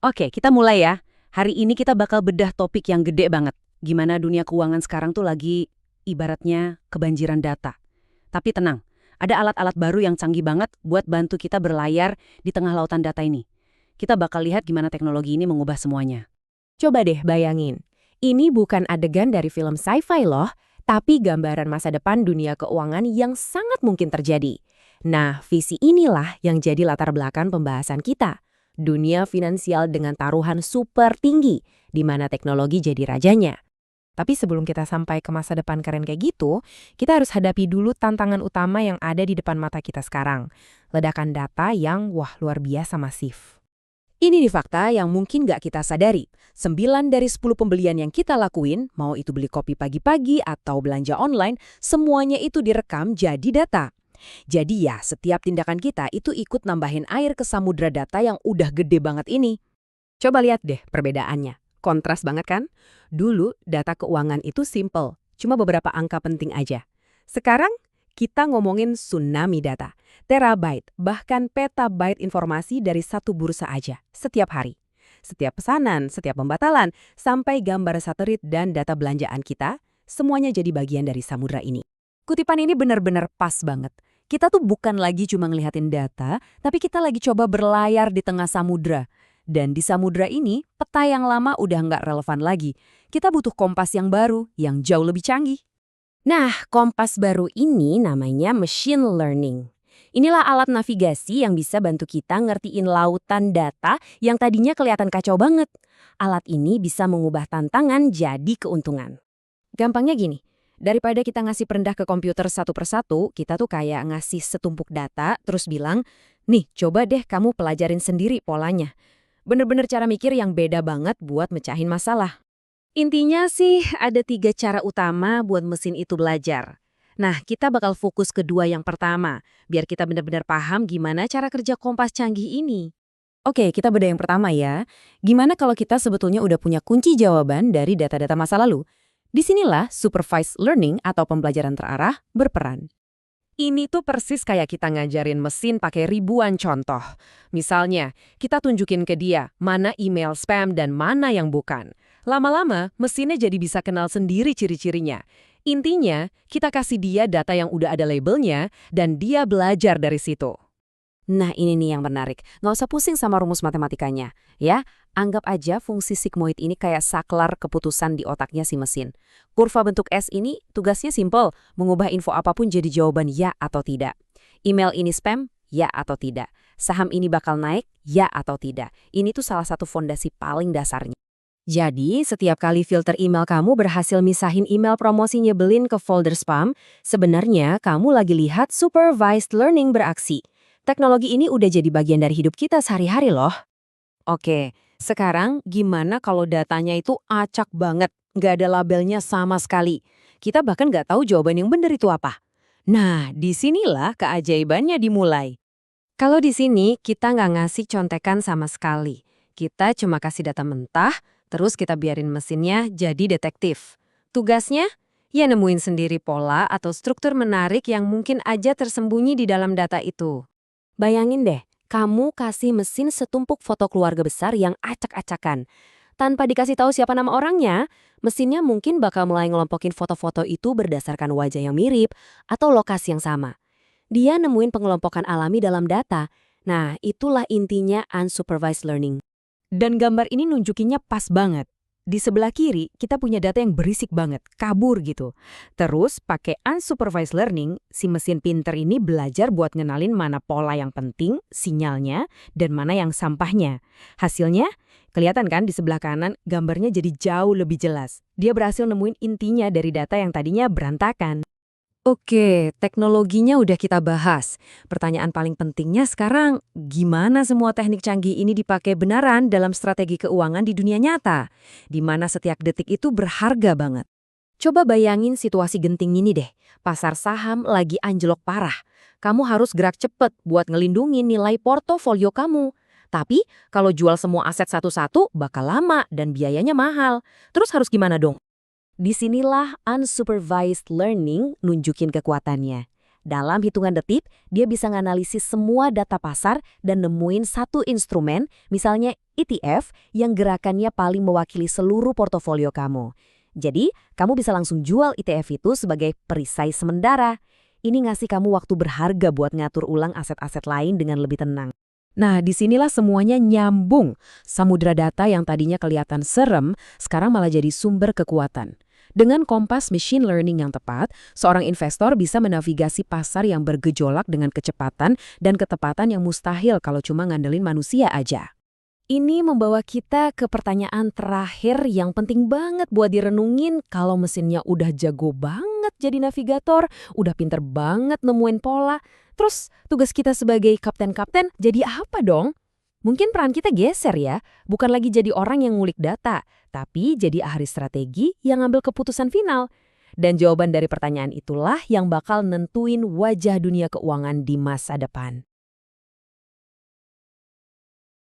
Oke, kita mulai ya. Hari ini kita bakal bedah topik yang gede banget. Gimana dunia keuangan sekarang tuh lagi ibaratnya kebanjiran data. Tapi tenang, ada alat-alat baru yang canggih banget buat bantu kita berlayar di tengah lautan data ini. Kita bakal lihat gimana teknologi ini mengubah semuanya. Coba deh bayangin, ini bukan adegan dari film sci-fi loh, tapi gambaran masa depan dunia keuangan yang sangat mungkin terjadi. Nah, visi inilah yang jadi latar belakang pembahasan kita. Dunia finansial dengan taruhan super tinggi, di mana teknologi jadi rajanya. Tapi sebelum kita sampai ke masa depan keren kayak gitu, kita harus hadapi dulu tantangan utama yang ada di depan mata kita sekarang. Ledakan data yang, wah, luar biasa masif. Ini nih fakta yang mungkin nggak kita sadari. 9 dari 10 pembelian yang kita lakuin, mau itu beli kopi pagi-pagi atau belanja online, semuanya itu direkam jadi data. Jadi ya, setiap tindakan kita itu ikut nambahin air ke samudra data yang udah gede banget ini. Coba lihat deh perbedaannya. Kontras banget kan? Dulu data keuangan itu simple, cuma beberapa angka penting aja. Sekarang kita ngomongin tsunami data, terabyte, bahkan petabyte informasi dari satu bursa aja, setiap hari. Setiap pesanan, setiap pembatalan, sampai gambar satelit dan data belanjaan kita, semuanya jadi bagian dari samudra ini. Kutipan ini benar-benar pas banget. Kita tuh bukan lagi cuma ngeliatin data, tapi kita lagi coba berlayar di tengah samudra. Dan di samudra ini, peta yang lama udah nggak relevan lagi. Kita butuh kompas yang baru, yang jauh lebih canggih. Nah, kompas baru ini namanya machine learning. Inilah alat navigasi yang bisa bantu kita ngertiin lautan data yang tadinya kelihatan kacau banget. Alat ini bisa mengubah tantangan jadi keuntungan. Gampangnya gini, daripada kita ngasih perendah ke komputer satu persatu, kita tuh kayak ngasih setumpuk data, terus bilang, nih coba deh kamu pelajarin sendiri polanya. Bener-bener cara mikir yang beda banget buat mecahin masalah. Intinya sih ada 3 cara utama buat mesin itu belajar. Nah, kita bakal fokus ke 2 yang pertama, biar kita benar-benar paham gimana cara kerja kompas canggih ini. Oke, kita bedah yang pertama ya. Gimana kalau kita sebetulnya udah punya kunci jawaban dari data-data masa lalu? Disinilah supervised learning atau pembelajaran terarah berperan. Ini tuh persis kayak kita ngajarin mesin pakai ribuan contoh. Misalnya, kita tunjukin ke dia mana email spam dan mana yang bukan. Lama-lama, mesinnya jadi bisa kenal sendiri ciri-cirinya. Intinya, kita kasih dia data yang udah ada labelnya, dan dia belajar dari situ. Nah, ini nih yang menarik. Nggak usah pusing sama rumus matematikanya. Ya, anggap aja fungsi sigmoid ini kayak saklar keputusan di otaknya si mesin. Kurva bentuk S ini tugasnya simple, mengubah info apapun jadi jawaban ya atau tidak. Email ini spam, ya atau tidak. Saham ini bakal naik, ya atau tidak. Ini tuh salah satu fondasi paling dasarnya. Jadi, setiap kali filter email kamu berhasil misahin email promosi nyebelin ke folder spam, sebenarnya kamu lagi lihat supervised learning beraksi. Teknologi ini udah jadi bagian dari hidup kita sehari-hari loh. Oke, sekarang gimana kalau datanya itu acak banget, nggak ada labelnya sama sekali. Kita bahkan nggak tahu jawaban yang benar itu apa. Nah, disinilah keajaibannya dimulai. Kalau di sini kita nggak ngasih contekan sama sekali. Kita cuma kasih data mentah, terus kita biarin mesinnya jadi detektif. Tugasnya? Ya nemuin sendiri pola atau struktur menarik yang mungkin aja tersembunyi di dalam data itu. Bayangin deh, kamu kasih mesin setumpuk foto keluarga besar yang acak-acakan. Tanpa dikasih tahu siapa nama orangnya, mesinnya mungkin bakal mulai ngelompokin foto-foto itu berdasarkan wajah yang mirip atau lokasi yang sama. Dia nemuin pengelompokan alami dalam data. Nah, itulah intinya unsupervised learning. Dan gambar ini nunjukinnya pas banget. Di sebelah kiri, kita punya data yang berisik banget, kabur gitu. Terus, pakai unsupervised learning, si mesin pinter ini belajar buat ngenalin mana pola yang penting, sinyalnya, dan mana yang sampahnya. Hasilnya, kelihatan kan di sebelah kanan, gambarnya jadi jauh lebih jelas. Dia berhasil nemuin intinya dari data yang tadinya berantakan. Oke, teknologinya udah kita bahas. Pertanyaan paling pentingnya sekarang, gimana semua teknik canggih ini dipakai benaran dalam strategi keuangan di dunia nyata? Di mana setiap detik itu berharga banget. Coba bayangin situasi genting ini deh. Pasar saham lagi anjlok parah. Kamu harus gerak cepet buat ngelindungin nilai portofolio kamu. Tapi kalau jual semua aset satu-satu bakal lama dan biayanya mahal. Terus harus gimana dong? Disinilah unsupervised learning nunjukin kekuatannya. Dalam hitungan detik, dia bisa nganalisis semua data pasar dan nemuin satu instrumen, misalnya ETF, yang gerakannya paling mewakili seluruh portofolio kamu. Jadi, kamu bisa langsung jual ETF itu sebagai perisai sementara. Ini ngasih kamu waktu berharga buat ngatur ulang aset-aset lain dengan lebih tenang. Nah, disinilah semuanya nyambung. Samudra data yang tadinya kelihatan serem, sekarang malah jadi sumber kekuatan. Dengan kompas machine learning yang tepat, seorang investor bisa menavigasi pasar yang bergejolak dengan kecepatan dan ketepatan yang mustahil kalau cuma ngandelin manusia aja. Ini membawa kita ke pertanyaan terakhir yang penting banget buat direnungin. Kalau mesinnya udah jago banget jadi navigator, udah pinter banget nemuin pola, terus tugas kita sebagai kapten-kapten jadi apa dong? Mungkin peran kita geser ya, bukan lagi jadi orang yang ngulik data, tapi jadi ahli strategi yang ngambil keputusan final. Dan jawaban dari pertanyaan itulah yang bakal nentuin wajah dunia keuangan di masa depan.